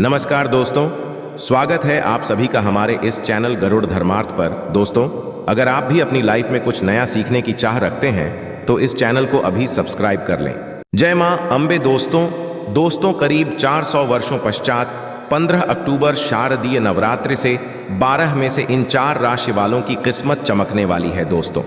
नमस्कार दोस्तों, स्वागत है आप सभी का हमारे इस चैनल गरुड़ धर्मार्थ पर। दोस्तों, अगर आप भी अपनी लाइफ में कुछ नया सीखने की चाह रखते हैं तो इस चैनल को अभी सब्सक्राइब कर लें। जय मां अंबे। दोस्तों करीब 400 वर्षों पश्चात 15 अक्टूबर शारदीय नवरात्रि से 12 में से इन 4 राशि वालों की किस्मत चमकने वाली है। दोस्तों,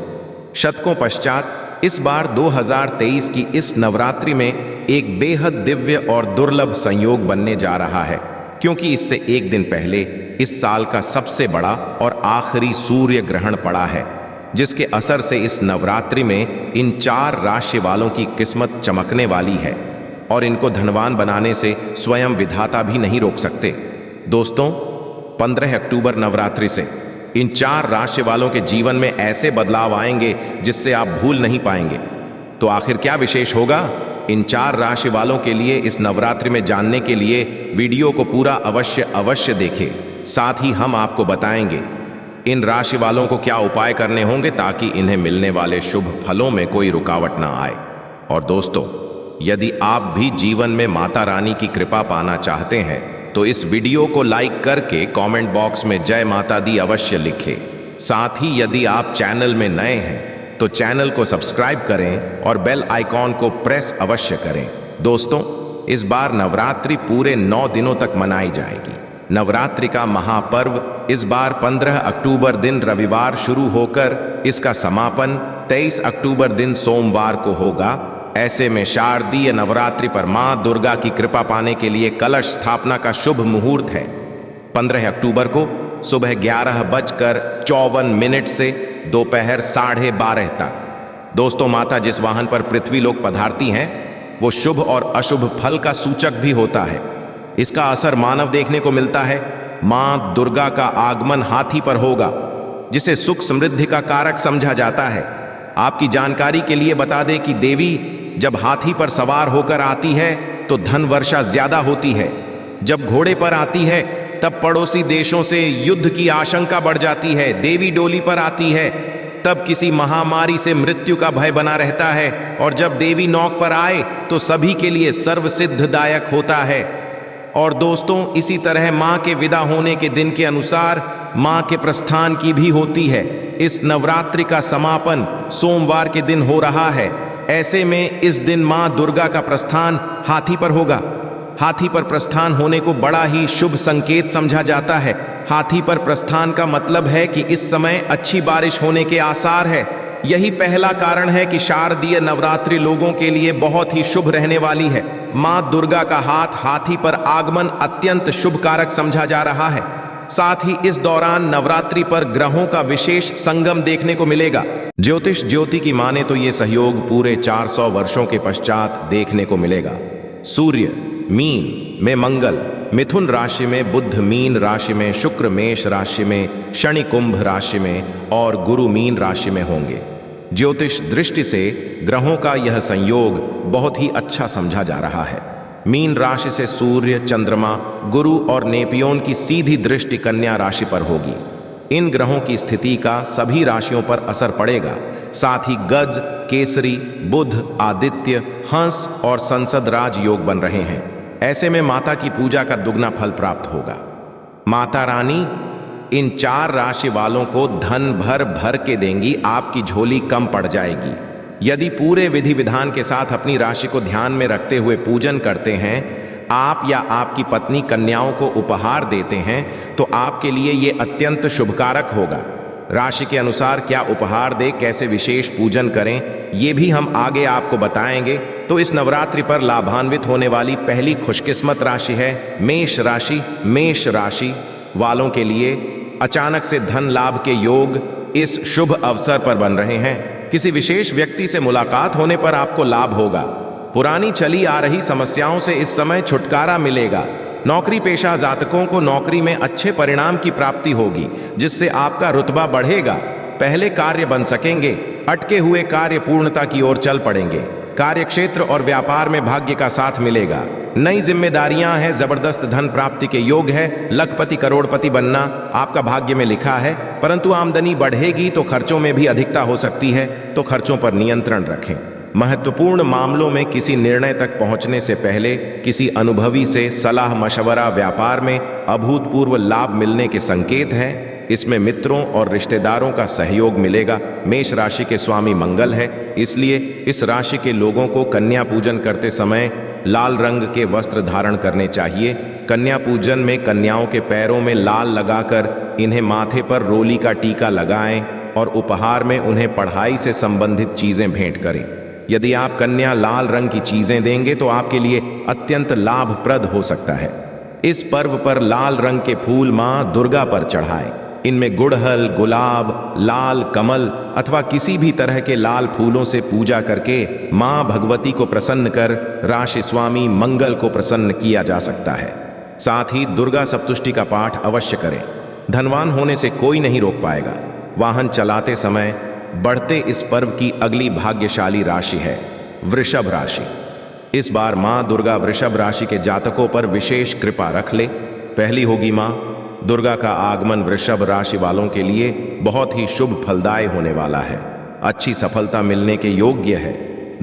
शतकों पश्चात इस बार 2023 की इस नवरात्रि में एक बेहद दिव्य और दुर्लभ संयोग बनने जा रहा है, क्योंकि इससे एक दिन पहले इस साल का सबसे बड़ा और आखिरी सूर्य ग्रहण पड़ा है, जिसके असर से इस नवरात्रि में इन 4 राशि वालों की किस्मत चमकने वाली है और इनको धनवान बनाने से स्वयं विधाता भी नहीं रोक सकते। दोस्तों, 15 अक्टूबर नवरात्रि से इन 4 राशि वालों के जीवन में ऐसे बदलाव आएंगे जिससे आप भूल नहीं पाएंगे। तो आखिर क्या विशेष होगा इन 4 राशि वालों के लिए इस नवरात्रि में जानने के लिए वीडियो को पूरा अवश्य देखें। साथ ही हम आपको बताएंगे इन राशि वालों को क्या उपाय करने होंगे ताकि इन्हें मिलने वाले शुभ फलों में कोई रुकावट ना आए। और दोस्तों, यदि आप भी जीवन में माता रानी की कृपा पाना चाहते हैं तो इस वीडियो को लाइक करके कमेंट बॉक्स में जय माता दी अवश्य लिखें। साथ ही यदि आप चैनल में नए हैं तो चैनल को सब्सक्राइब करें और बेल आइकॉन को प्रेस अवश्य करें। दोस्तों, इस बार नवरात्रि पूरे 9 दिनों तक मनाई जाएगी। नवरात्रि का महापर्व इस बार 15 अक्टूबर दिन रविवार शुरू होकर इसका समापन 23 अक्टूबर दिन सोमवार को होगा। ऐसे में शारदीय नवरात्रि पर मां दुर्गा की कृपा पाने के लिए कलश स्थापना का शुभ मुहूर्त है 15 अक्टूबर को सुबह 11:54 से दोपहर 12:30 तक। दोस्तों, माता जिस वाहन पर पृथ्वी लोक पधारती हैं वो शुभ और अशुभ फल का सूचक भी होता है। इसका असर मानव देखने को मिलता है। मां दुर्गा का आगमन हाथी पर होगा, जिसे सुख समृद्धि का कारक समझा जाता है। आपकी जानकारी के लिए बता दें कि देवी जब हाथी पर सवार होकर आती है तो धन वर्षा ज्यादा होती है। जब घोड़े पर आती है तब पड़ोसी देशों से युद्ध की आशंका बढ़ जाती है। देवी डोली पर आती है तब किसी महामारी से मृत्यु का भय बना रहता है, और जब देवी नौक पर आए तो सभी के लिए सर्वसिद्धदायक होता है। और दोस्तों, इसी तरह मां के विदा होने के दिन के अनुसार मां के प्रस्थान की भी होती है। इस नवरात्रि का समापन सोमवार के दिन हो रहा है। ऐसे में इस दिन मां दुर्गा का प्रस्थान हाथी पर होगा। हाथी पर प्रस्थान होने को बड़ा ही शुभ संकेत समझा जाता है। हाथी पर प्रस्थान का मतलब है कि इस समय अच्छी बारिश होने के आसार है। यही पहला कारण है कि शारदीय नवरात्रि लोगों के लिए बहुत ही शुभ रहने वाली है। मां दुर्गा का हाथी पर आगमन अत्यंत शुभ कारक समझा जा रहा है। साथ ही इस दौरान नवरात्रि पर ग्रहों का विशेष संगम देखने को मिलेगा। ज्योतिष ज्योति की माने तो ये सहयोग पूरे 400 वर्षों के पश्चात देखने को मिलेगा। सूर्य मीन में, मंगल मिथुन राशि में, बुध मीन राशि में, शुक्र मेष राशि में, शनि कुंभ राशि में और गुरु मीन राशि में होंगे। ज्योतिष दृष्टि से ग्रहों का यह संयोग बहुत ही अच्छा समझा जा रहा है। मीन राशि से सूर्य, चंद्रमा, गुरु और नेपियोन की सीधी दृष्टि कन्या राशि पर होगी। इन ग्रहों की स्थिति का सभी राशियों पर असर पड़ेगा। साथ ही गज, केसरी, बुध, आदित्य, हंस और संसद राज योग बन रहे हैं। ऐसे में माता की पूजा का दुगना फल प्राप्त होगा। माता रानी इन 4 राशि वालों को धन भर भर के देंगी। आपकी झोली कम पड़ जाएगी। यदि पूरे विधि विधान के साथ अपनी राशि को ध्यान में रखते हुए पूजन करते हैं, आप या आपकी पत्नी कन्याओं को उपहार देते हैं, तो आपके लिए ये अत्यंत शुभकारक होगा। राशि के अनुसार क्या उपहार दे, कैसे विशेष पूजन करें, ये भी हम आगे आपको बताएंगे। तो इस नवरात्रि पर लाभान्वित होने वाली पहली खुशकिस्मत राशि है मेष राशि। मेष राशि वालों के लिए अचानक से धन लाभ के योग इस शुभ अवसर पर बन रहे हैं। किसी विशेष व्यक्ति से मुलाकात होने पर आपको लाभ होगा। पुरानी चली आ रही समस्याओं से इस समय छुटकारा मिलेगा। नौकरी पेशा जातकों को नौकरी में अच्छे परिणाम की प्राप्ति होगी, जिससे आपका रुतबा बढ़ेगा। पहले कार्य बन सकेंगे। अटके हुए कार्य पूर्णता की ओर चल पड़ेंगे। कार्यक्षेत्र और व्यापार में भाग्य का साथ मिलेगा। नई जिम्मेदारियां हैं। जबरदस्त धन प्राप्ति के योग है। लखपति करोड़पति बनना आपका भाग्य में लिखा है, परंतु आमदनी बढ़ेगी तो खर्चों में भी अधिकता हो सकती है, तो खर्चों पर नियंत्रण रखें। महत्वपूर्ण मामलों में किसी निर्णय तक पहुंचने से पहले किसी अनुभवी से सलाह मशवरा व्यापार में अभूतपूर्व लाभ मिलने के संकेत हैं। इसमें मित्रों और रिश्तेदारों का सहयोग मिलेगा। मेष राशि के स्वामी मंगल है, इसलिए इस राशि के लोगों को कन्या पूजन करते समय लाल रंग के वस्त्र धारण करने चाहिए। कन्या पूजन में कन्याओं के पैरों में लाल लगाकर इन्हें माथे पर रोली का टीका लगाएं और उपहार में उन्हें पढ़ाई से संबंधित चीजें भेंट करें। यदि आप कन्या लाल रंग की चीजें देंगे तो आपके लिए अत्यंत लाभप्रद हो सकता है। इस पर्व पर लाल रंग के फूल मां दुर्गा पर चढ़ाएं। इनमें गुड़हल, गुलाब, लाल कमल अथवा किसी भी तरह के लाल फूलों से पूजा करके मां भगवती को प्रसन्न कर राशि स्वामी मंगल को प्रसन्न किया जा सकता है। साथ ही दुर्गा सप्तुष्टि का पाठ अवश्य करें। धनवान होने से कोई नहीं रोक पाएगा। वाहन चलाते समय बढ़ते इस पर्व की अगली भाग्यशाली राशि है वृषभ राशि। इस बार मां दुर्गा वृषभ राशि के जातकों पर विशेष कृपा रख ले। पहली होगी मां दुर्गा का आगमन वृषभ राशि वालों के लिए बहुत ही शुभ फलदायी होने वाला है। अच्छी सफलता मिलने के योग्य है।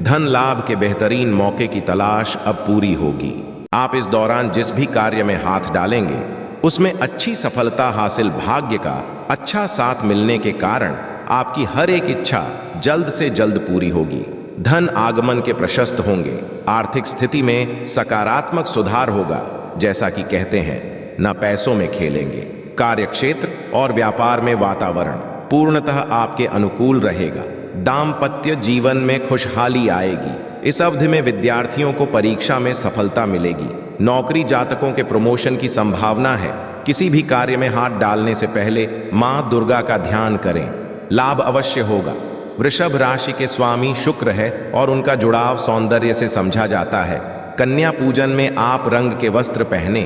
धन लाभ के बेहतरीन मौके की तलाश अब पूरी होगी। आप इस दौरान जिस भी कार्य में हाथ डालेंगे उसमें अच्छी सफलता हासिल, भाग्य का अच्छा साथ मिलने के कारण आपकी हर एक इच्छा जल्द से जल्द पूरी होगी। धन आगमन के प्रशस्त होंगे। आर्थिक स्थिति में सकारात्मक सुधार होगा। जैसा कि कहते हैं, न पैसों में खेलेंगे। कार्यक्षेत्र और व्यापार में वातावरण पूर्णतः आपके अनुकूल रहेगा। दाम्पत्य जीवन में खुशहाली आएगी। इस अवधि में विद्यार्थियों को परीक्षा में सफलता मिलेगी। नौकरी जातकों के प्रमोशन की संभावना है। किसी भी कार्य में हाथ डालने से पहले मां दुर्गा का ध्यान करें। लाभ अवश्य होगा। वृषभ राशि के स्वामी शुक्र है और उनका जुड़ाव सौंदर्य से समझा जाता है। कन्या पूजन में आप रंग के वस्त्र पहने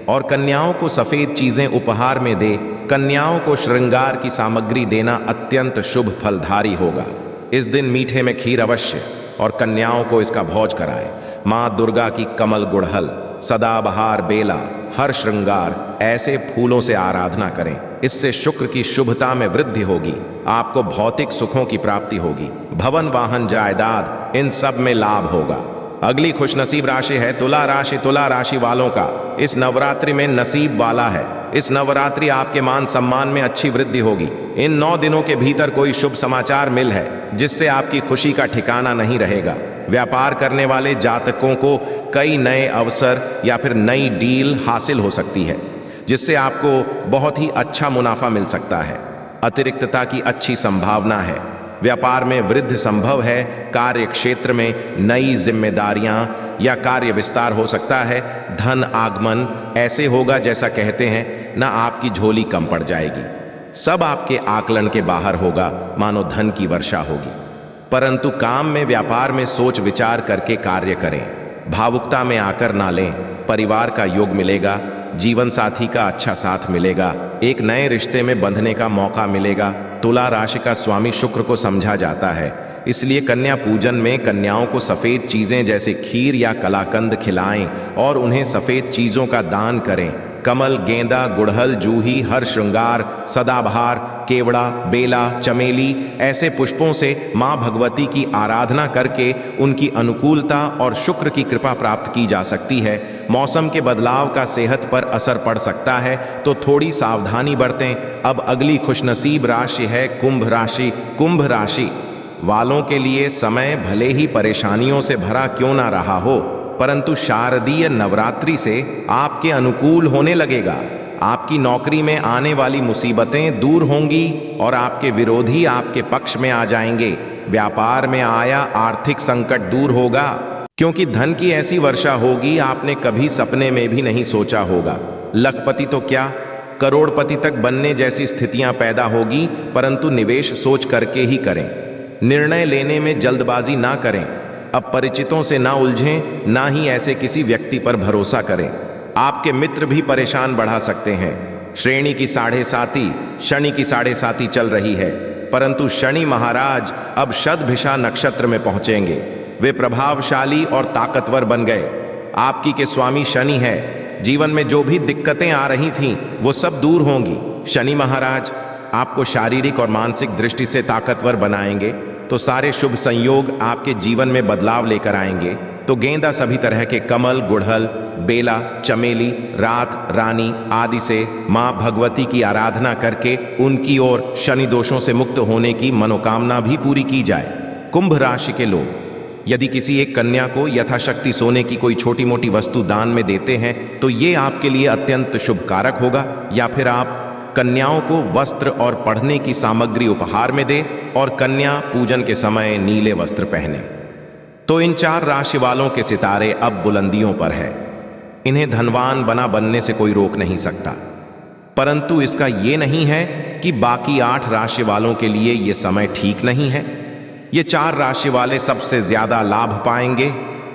और कन्याओं को सफेद चीजें उपहार में दे। कन्याओं को श्रृंगार की सामग्री देना अत्यंत शुभ फलधारी होगा। इस दिन मीठे में खीर अवश्य और कन्याओं को इसका भोज कराएं। मां दुर्गा की कमल, गुड़हल, सदाबहार, बेला, हर श्रृंगार ऐसे फूलों से आराधना करें। इससे शुक्र की शुभता में वृद्धि होगी। आपको भौतिक सुखों की प्राप्ति होगी। भवन, वाहन, जायदाद इन सब में लाभ होगा। अगली खुशनसीब राशि है तुला राशि। तुला राशि वालों का इस नवरात्रि में नसीब वाला है। इस नवरात्रि आपके मान सम्मान में अच्छी वृद्धि होगी। इन 9 दिनों के भीतर कोई शुभ समाचार मिल है जिससे आपकी खुशी का ठिकाना नहीं रहेगा। व्यापार करने वाले जातकों को कई नए अवसर या फिर नई डील हासिल हो सकती है जिससे आपको बहुत ही अच्छा मुनाफा मिल सकता है। अतिरिक्तता की अच्छी संभावना है। व्यापार में वृद्धि संभव है। कार्य क्षेत्र में नई जिम्मेदारियां या कार्य विस्तार हो सकता है। धन आगमन ऐसे होगा जैसा कहते हैं, ना आपकी झोली कम पड़ जाएगी। सब आपके आकलन के बाहर होगा, मानो धन की वर्षा होगी। परंतु काम में, व्यापार में सोच विचार करके कार्य करें। भावुकता में आकर ना लें। परिवार का योग मिलेगा। जीवन साथी का अच्छा साथ मिलेगा। एक नए रिश्ते में बंधने का मौका मिलेगा। तुला राशि का स्वामी शुक्र को समझा जाता है, इसलिए कन्या पूजन में कन्याओं को सफेद चीजें जैसे खीर या कलाकंद खिलाएं और उन्हें सफेद चीजों का दान करें। कमल, गेंदा, गुड़हल, जूही, हर श्रृंगार, सदाबहार, केवड़ा, बेला, चमेली ऐसे पुष्पों से मां भगवती की आराधना करके उनकी अनुकूलता और शुक्र की कृपा प्राप्त की जा सकती है। मौसम के बदलाव का सेहत पर असर पड़ सकता है, तो थोड़ी सावधानी बरतें। अब अगली खुशनसीब राशि है कुंभ राशि। कुंभ राशि वालों के लिए समय भले ही परेशानियों से भरा क्यों ना रहा हो, परंतु शारदीय नवरात्रि से आपके अनुकूल होने लगेगा। आपकी नौकरी में आने वाली मुसीबतें दूर होंगी और आपके विरोधी आपके पक्ष में आ जाएंगे। व्यापार में आया आर्थिक संकट दूर होगा, क्योंकि धन की ऐसी वर्षा होगी आपने कभी सपने में भी नहीं सोचा होगा। लखपति तो क्या, करोड़पति तक बनने जैसी स्थितियां पैदा होगी, परंतु निवेश सोच करके ही करें। निर्णय लेने में जल्दबाजी ना करें। अपरिचितों से ना उलझें, ना ही ऐसे किसी व्यक्ति पर भरोसा करें। आपके मित्र भी परेशान बढ़ा सकते हैं। श्रेणी की 7.5 शनि की 7.5 चल रही है, परंतु शनि महाराज अब शतभिषा नक्षत्र में पहुंचेंगे। वे प्रभावशाली और ताकतवर बन गए। आपकी के स्वामी शनि है। जीवन में जो भी दिक्कतें आ रही थीं वो सब दूर होंगी। शनि महाराज आपको शारीरिक और मानसिक दृष्टि से ताकतवर बनाएंगे। तो सारे शुभ संयोग आपके जीवन में बदलाव लेकर आएंगे। तो गेंदा सभी तरह के कमल, गुड़हल, बेला, चमेली, रात, रानी आदि से मां भगवती की आराधना करके उनकी ओर शनि दोषों से मुक्त होने की मनोकामना भी पूरी की जाए। कुंभ राशि के लोग यदि किसी एक कन्या को यथाशक्ति सोने की कोई छोटी मोटी वस्तु दान में देते हैं तो ये आपके लिए अत्यंत शुभकारक होगा। या फिर आप कन्याओं को वस्त्र और पढ़ने की सामग्री उपहार में दें और कन्या पूजन के समय नीले वस्त्र पहने। तो इन 4 राशि वालों के सितारे अब बुलंदियों पर है। इन्हें धनवान बनने से कोई रोक नहीं सकता। परंतु इसका ये नहीं है कि बाकी 8 राशि वालों के लिए ये समय ठीक नहीं है। ये 4 राशि वाले सबसे ज्यादा लाभ पाएंगे।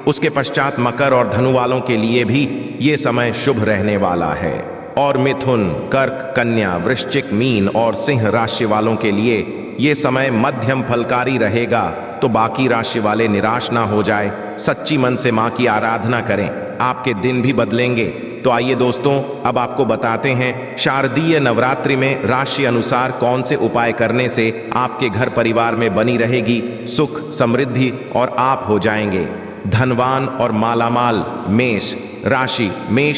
उसके पश्चात मकर और धनु वालों के लिए भी ये समय शुभ रहने वाला है। और मिथुन, कर्क, कन्या, वृश्चिक, मीन और सिंह राशि वालों के लिए ये समय मध्यम फलकारी रहेगा। तो बाकी राशि वाले निराश ना हो जाए, सच्ची मन से मां की आराधना करें, आपके दिन भी बदलेंगे। तो आइए दोस्तों, अब आपको बताते हैं शारदीय नवरात्रि में राशि अनुसार कौन से उपाय करने से आपके घर परिवार में बनी रहेगी सुख, समृद्धि और आप हो जाएंगे धनवान और मालामाल। मेष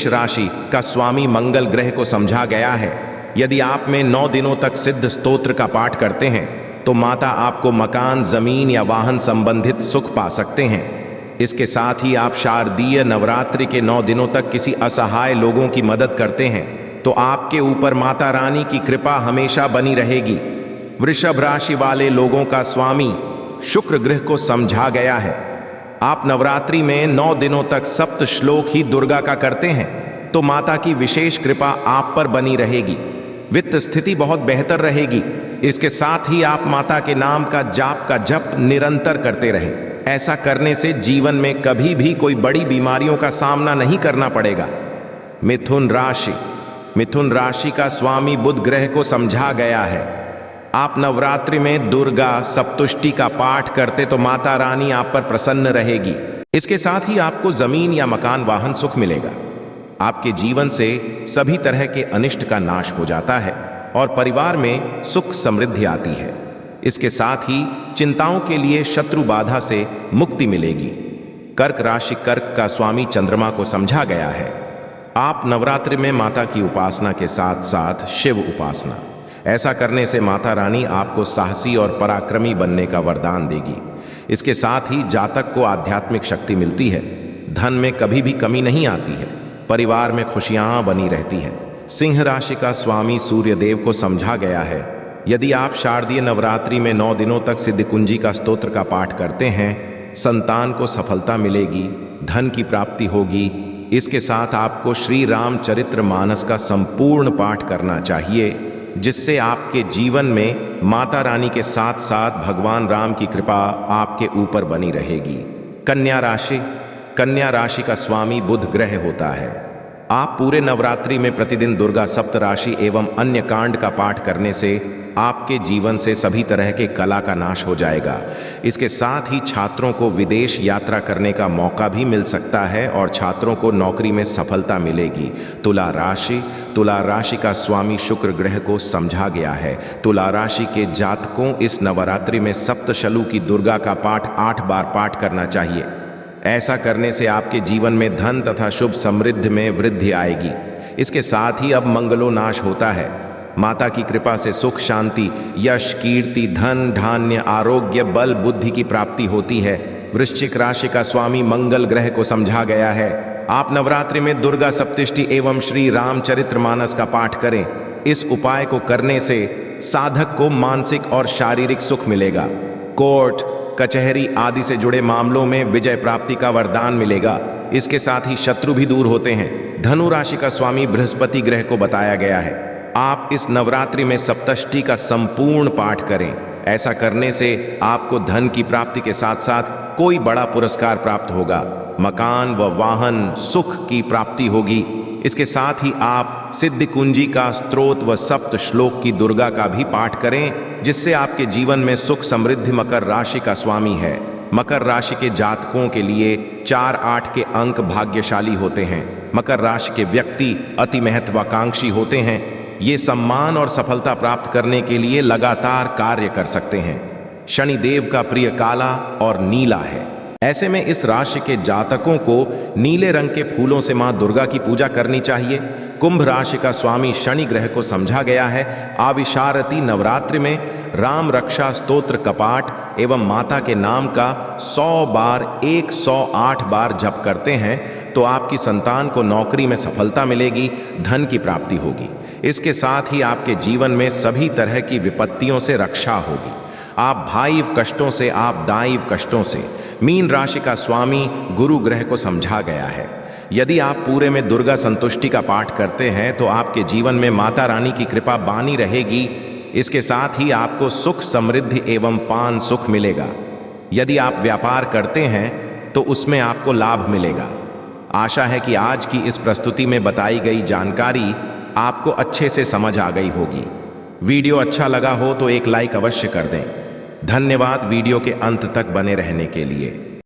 राशि का स्वामी मंगल ग्रह को समझा गया है। यदि आप में 9 दिनों तक सिद्ध स्तोत्र का पाठ करते हैं तो माता आपको मकान, जमीन या वाहन संबंधित सुख पा सकते हैं। इसके साथ ही आप शारदीय नवरात्रि के 9 दिनों तक किसी असहाय लोगों की मदद करते हैं तो आपके ऊपर माता रानी की कृपा हमेशा बनी रहेगी। वृषभ राशि वाले लोगों का स्वामी शुक्र ग्रह को समझा गया है। आप नवरात्रि में 9 दिनों तक सप्त श्लोक ही दुर्गा का करते हैं तो माता की विशेष कृपा आप पर बनी रहेगी। वित्त स्थिति बहुत बेहतर रहेगी। इसके साथ ही आप माता के नाम का जप निरंतर करते रहें। ऐसा करने से जीवन में कभी भी कोई बड़ी बीमारियों का सामना नहीं करना पड़ेगा। मिथुन राशि का स्वामी बुध ग्रह को समझा गया है। आप नवरात्रि में दुर्गा सप्तुष्टि का पाठ करते तो माता रानी आप पर प्रसन्न रहेगी। इसके साथ ही आपको जमीन या मकान, वाहन सुख मिलेगा। आपके जीवन से सभी तरह के अनिष्ट का नाश हो जाता है और परिवार में सुख समृद्धि आती है। इसके साथ ही चिंताओं के लिए शत्रु बाधा से मुक्ति मिलेगी। कर्क राशि का स्वामी चंद्रमा को समझा गया है। आप नवरात्रि में माता की उपासना के साथ साथ शिव उपासना, ऐसा करने से माता रानी आपको साहसी और पराक्रमी बनने का वरदान देगी। इसके साथ ही जातक को आध्यात्मिक शक्ति मिलती है। धन में कभी भी कमी नहीं आती है। परिवार में खुशियां बनी रहती है। सिंह राशि का स्वामी सूर्य देव को समझा गया है। यदि आप शारदीय नवरात्रि में 9 दिनों तक सिद्धिकुंजी का स्तोत्र का पाठ करते हैं, संतान को सफलता मिलेगी, धन की प्राप्ति होगी। इसके साथ आपको श्री रामचरितमानस का संपूर्ण पाठ करना चाहिए, जिससे आपके जीवन में माता रानी के साथ साथ भगवान राम की कृपा आपके ऊपर बनी रहेगी। कन्या राशि का स्वामी बुध ग्रह होता है। आप पूरे नवरात्रि में प्रतिदिन दुर्गा सप्तराशि एवं अन्य कांड का पाठ करने से आपके जीवन से सभी तरह के कला का नाश हो जाएगा। इसके साथ ही छात्रों को विदेश यात्रा करने का मौका भी मिल सकता है और छात्रों को नौकरी में सफलता मिलेगी। तुला राशि का स्वामी शुक्र ग्रह को समझा गया है। तुला राशि के जातकों इस नवरात्रि में सप्तशलु की दुर्गा का पाठ 8 बार पाठ करना चाहिए। ऐसा करने से आपके जीवन में धन तथा शुभ समृद्धि में वृद्धि आएगी। इसके साथ ही अब मंगलोनाश होता है। माता की कृपा से सुख, शांति, यश, कीर्ति, धन, धान्य, आरोग्य, बल, बुद्धि की प्राप्ति होती है। वृश्चिक राशि का स्वामी मंगल ग्रह को समझा गया है। आप नवरात्रि में दुर्गा सप्तष्टि एवं श्री रामचरितमानस का पाठ करें। इस उपाय को करने से साधक को मानसिक और शारीरिक सुख मिलेगा। कोर्ट कचहरी आदि से जुड़े मामलों में विजय प्राप्ति का वरदान मिलेगा। इसके साथ ही शत्रु भी दूर होते हैं। धनु राशि का स्वामी बृहस्पति ग्रह को बताया गया है। आप इस नवरात्रि में सप्तष्टि का संपूर्ण पाठ करें। ऐसा करने से आपको धन की प्राप्ति के साथ साथ कोई बड़ा पुरस्कार प्राप्त होगा। मकान व वाहन सुख की प्राप्ति होगी। इसके साथ ही आप सिद्धि कुंजी का स्तोत्र व सप्त श्लोक की दुर्गा का भी पाठ करें, जिससे आपके जीवन में सुख समृद्धि। मकर राशि का स्वामी है। मकर राशि के जातकों के लिए 4, 8 के अंक भाग्यशाली होते हैं। मकर राशि के व्यक्ति अति महत्वाकांक्षी होते हैं। ये सम्मान और सफलता प्राप्त करने के लिए लगातार कार्य कर सकते हैं। शनिदेव का प्रिय काला और नीला है। ऐसे में इस राशि के जातकों को नीले रंग के फूलों से मां दुर्गा की पूजा करनी चाहिए। कुंभ राशि का स्वामी शनि ग्रह को समझा गया है। आविशारती नवरात्रि में राम रक्षा स्तोत्र कपाट एवं माता के नाम का 100 बार 108 बार जप करते हैं तो आपकी संतान को नौकरी में सफलता मिलेगी, धन की प्राप्ति होगी। इसके साथ ही आपके जीवन में सभी तरह की विपत्तियों से रक्षा होगी। आप भाइव कष्टों से, आप दाइव कष्टों से। मीन राशि का स्वामी गुरु ग्रह को समझा गया है। यदि आप पूरे में दुर्गा संतुष्टि का पाठ करते हैं तो आपके जीवन में माता रानी की कृपा बानी रहेगी। इसके साथ ही आपको सुख, समृद्धि एवं पान सुख मिलेगा। यदि आप व्यापार करते हैं तो उसमें आपको लाभ मिलेगा। आशा है कि आज की इस प्रस्तुति में बताई गई जानकारी आपको अच्छे से समझ आ गई होगी। वीडियो अच्छा लगा हो तो एक लाइक अवश्य कर दें। धन्यवाद वीडियो के अंत तक बने रहने के लिए।